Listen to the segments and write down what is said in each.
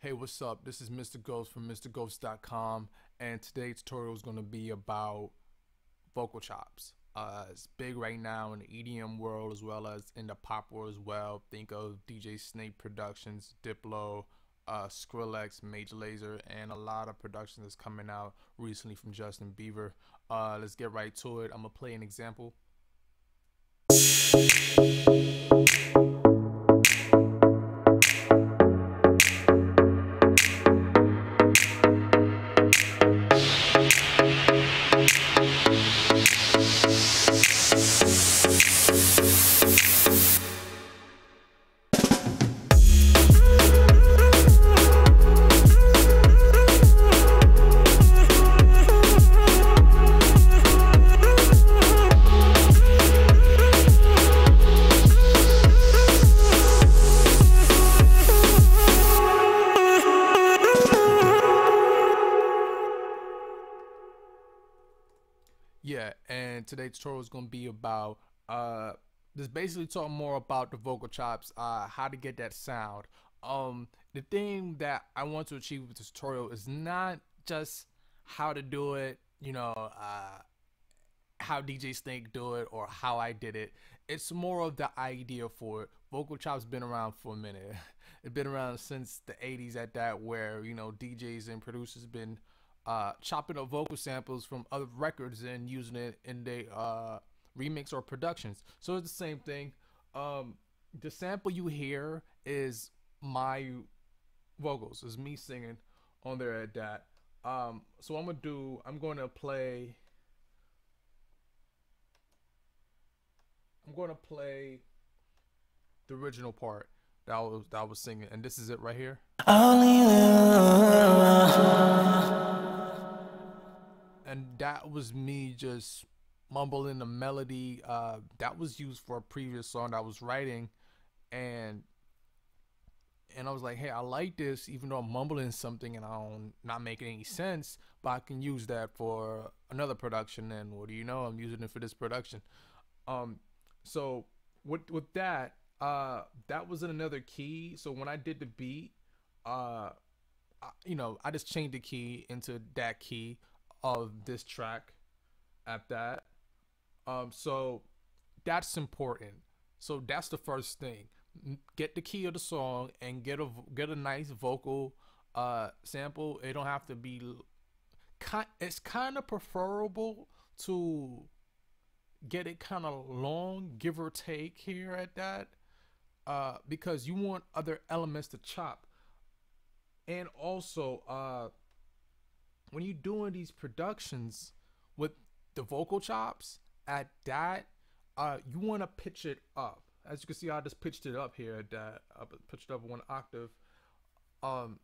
Hey, what's up? This is Mr. Ghost from MrGhost.com, and today's tutorial is going to be about vocal chops. It's big right now in the EDM world as well as in the pop world as well. Think of DJ Snake Productions, Diplo, Skrillex, Major Lazer, and a lot of production that's coming out recently from Justin Bieber. Let's get right to it. I'm going to play an example. Yeah, and today's tutorial is going to be about this basically talking more about the vocal chops, how to get that sound. The thing that I want to achieve with this tutorial is not just how to do it, how DJ Snake do it or how I did it. It's more of the idea for it. Vocal chops been around for a minute. It's been around since the 80s at that, where DJs and producers been chopping up vocal samples from other records and using it in their remix or productions. So it's the same thing. The sample you hear is my vocals, is me singing on there at that. So I'm going to play the original part that I was singing, and this is it right here. And that was me just mumbling the melody that was used for a previous song that I was writing, and I was like, hey, I like this, even though I'm mumbling something and I'm not making any sense, but I can use that for another production, and what do you know, I'm using it for this production. So with that, that was in another key. So when I did the beat, I just changed the key into that key of this track at that. So that's important. So that's the first thing. Get the key of the song and get a nice vocal sample. It don't have to be. It's kind of preferable to get it kind of long, give or take here at that, because you want other elements to chop. And also, when you're doing these productions with the vocal chops at that, you want to pitch it up. As you can see, I just pitched it up here at that. I pitched it up 1 octave. And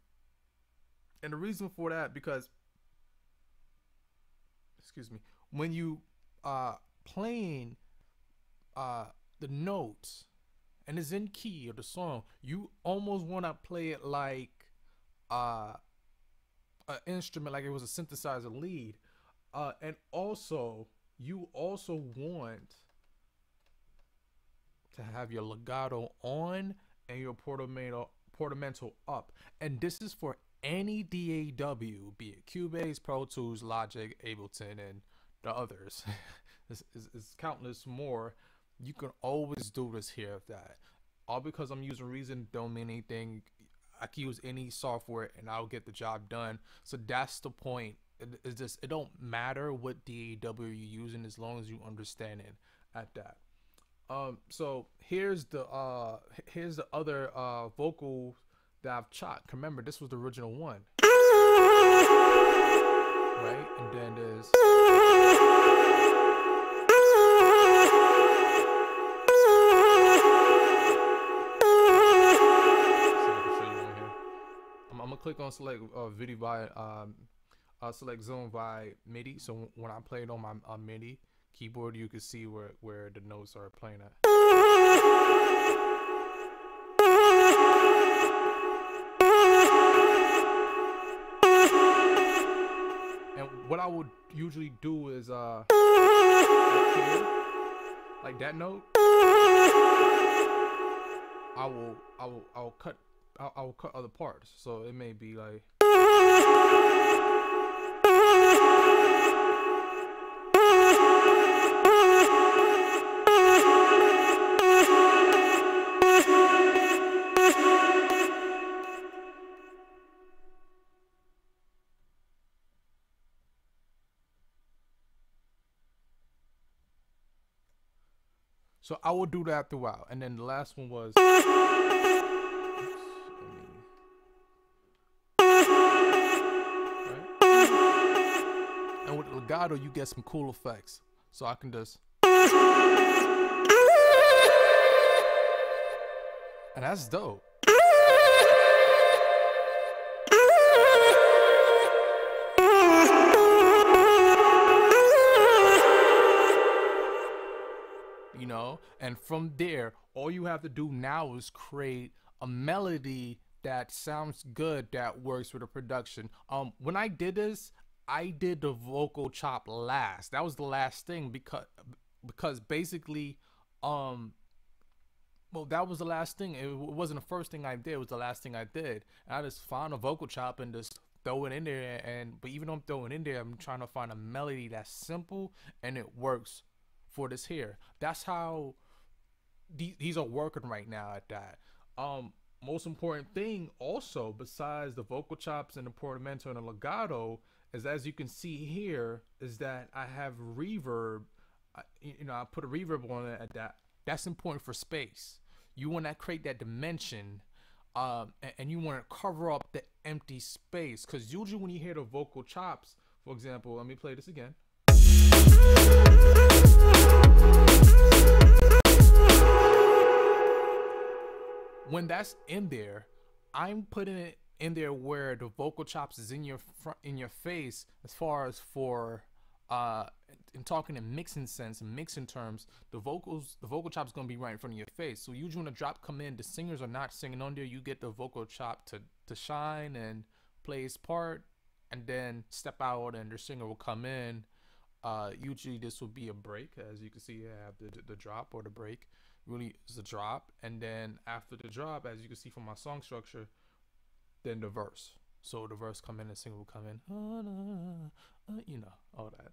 the reason for that, because, excuse me, when you playing the notes and it's in key of the song, you almost want to play it like an instrument, like it was a synthesizer lead. And also, you also want to have your legato on and your portamento up. And this is for any DAW, be it Cubase, Pro Tools, Logic, Ableton, and the others. It's countless more. You can always do this here. That all because I'm using Reason don't mean anything. I can use any software and I'll get the job done. So that's the point. It's just, it don't matter what DAW you're using as long as you understand it at that. So here's the other vocal that I've chopped. Remember, this was the original one, right? And then there's I'm gonna click on select video by select zone by MIDI. So when I play it on my MIDI keyboard, you can see where the notes are playing at. And what I would usually do is like here, like that note, I will cut I'll cut other parts. So it may be like. So I will do that throughout. And then the last one was. And with legato, you get some cool effects. So I can just. And that's dope. You know, and from there, all you have to do now is create a melody that sounds good, that works with the production. When I did this, I did the vocal chop last. That was the last thing because basically, well, that was the last thing. It wasn't the first thing I did. It was the last thing I did. And I just found a vocal chop and just throw it in there. But even though I'm throwing it in there, I'm trying to find a melody that's simple and it works for this here. That's how these are working right now at that. Most important thing also, besides the vocal chops and the portamento and the legato, is, as you can see here, is that I have reverb. I put a reverb on it at that. That's important for space. You want to create that dimension, and you want to cover up the empty space, because usually when you hear the vocal chops, for example, let me play this again. When that's in there, I'm putting it in there where the vocal chops is in your in your face, as far as for in talking in mixing sense and mixing terms, the vocal chop's gonna be right in front of your face. So usually when a drop come in, the singers are not singing on there. You get the vocal chop to shine and play his part, and then step out and the singer will come in. Usually this will be a break, as you can see. I have the drop or the break. Really is the drop, and then after the drop, as you can see from my song structure, then the verse. So the verse come in, the singer will come in, you know, all that.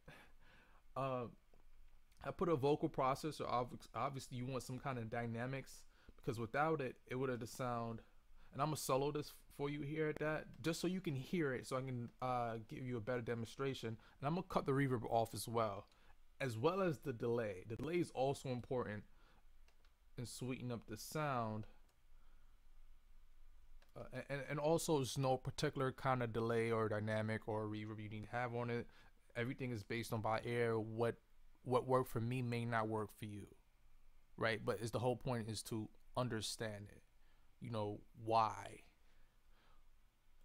I put a vocal processor. Obviously you want some kind of dynamics, because without it, it would have the sound. And I'm gonna solo this for you here at that, just so you can hear it, so I can give you a better demonstration. And I'm gonna cut the reverb off as well as the delay. The delay is also important and sweeten up the sound. And also, there's no particular kind of delay or dynamic or reverb you need to have on it. Everything is based on by ear. What worked for me may not work for you, right? But the whole point is to understand it. You know why.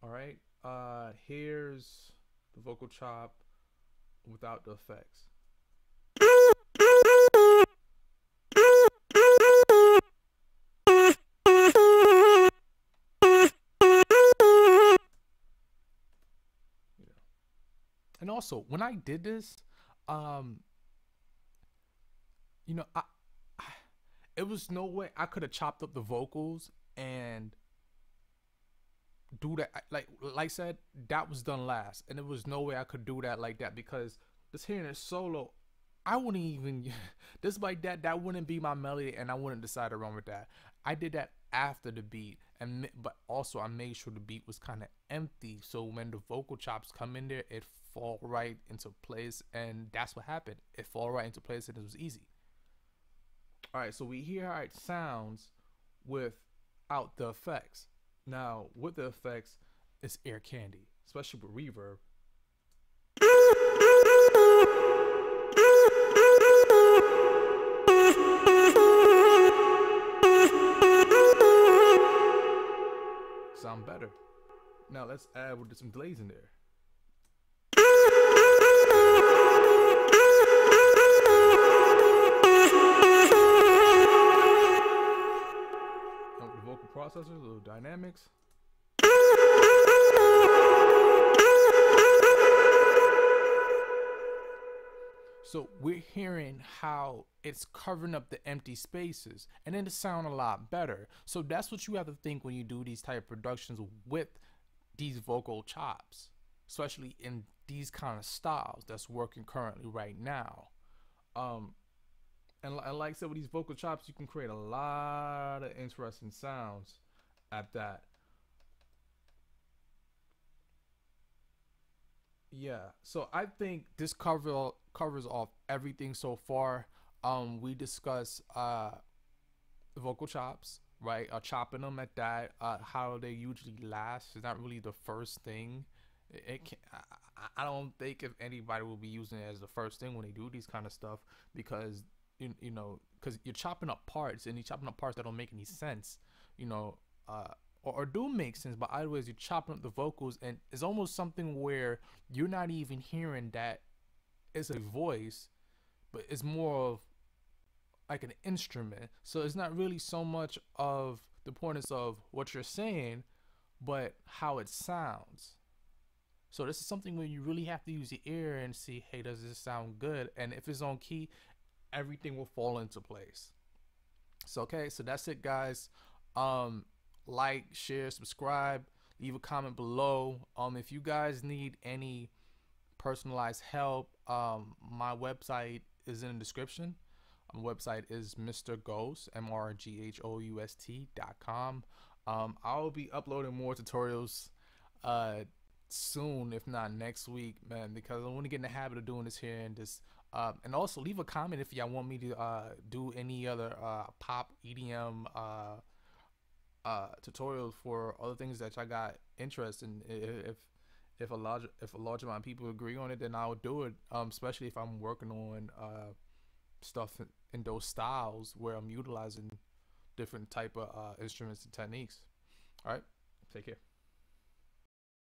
All right. Here's the vocal chop without the effects. And also, when I did this, it was no way I could have chopped up the vocals and do that. Like I said, that was done last, and there was no way I could do that like that, because just hearing it solo, I wouldn't even just like that wouldn't be my melody, and I wouldn't decide to run with that. I did that after the beat, but also I made sure the beat was kind of empty, so when the vocal chops come in there, it fall right into place, and that's what happened. It fall right into place, and it was easy. All right, so we hear how it sounds without the effects. Now with the effects, it's air candy, especially with reverb. Sound better. Now let's add with some delays in there. Now with the vocal processors, little dynamics. So we're hearing how it's covering up the empty spaces, and then it sound a lot better. So that's what you have to think when you do these type of productions with these vocal chops, especially in these kind of styles that's working currently right now. Um, and like I said, with these vocal chops, you can create a lot of interesting sounds at that. Yeah. So I think this covers off everything so far. We discuss vocal chops, right? Chopping them at that. How they usually last is not really the first thing. It can, I don't think if anybody will be using it as the first thing when they do these kind of stuff, because you know, because you're chopping up parts, and you're chopping up parts that don't make any sense, you know, or do make sense, but either ways you're chopping up the vocals, and it's almost something where you're not even hearing that it's a voice, but it's more of like an instrument. So it's not really so much of the importance of what you're saying, but how it sounds. So this is something where you really have to use your ear and see, hey, does this sound good? And if it's on key, everything will fall into place. So okay, so that's it, guys. Um, like, share, subscribe, leave a comment below. If you guys need any personalized help, my website is in the description. My website is Mr. Ghost, MRGHOUST.com. I'll be uploading more tutorials uh soon, if not next week, man, because I want to get in the habit of doing this here and this. And also leave a comment if y'all want me to do any other pop EDM tutorials for other things that I got interest in. If a large amount of people agree on it, then I'll do it. Especially if I'm working on stuff in those styles where I'm utilizing different type of instruments and techniques. All right, take care.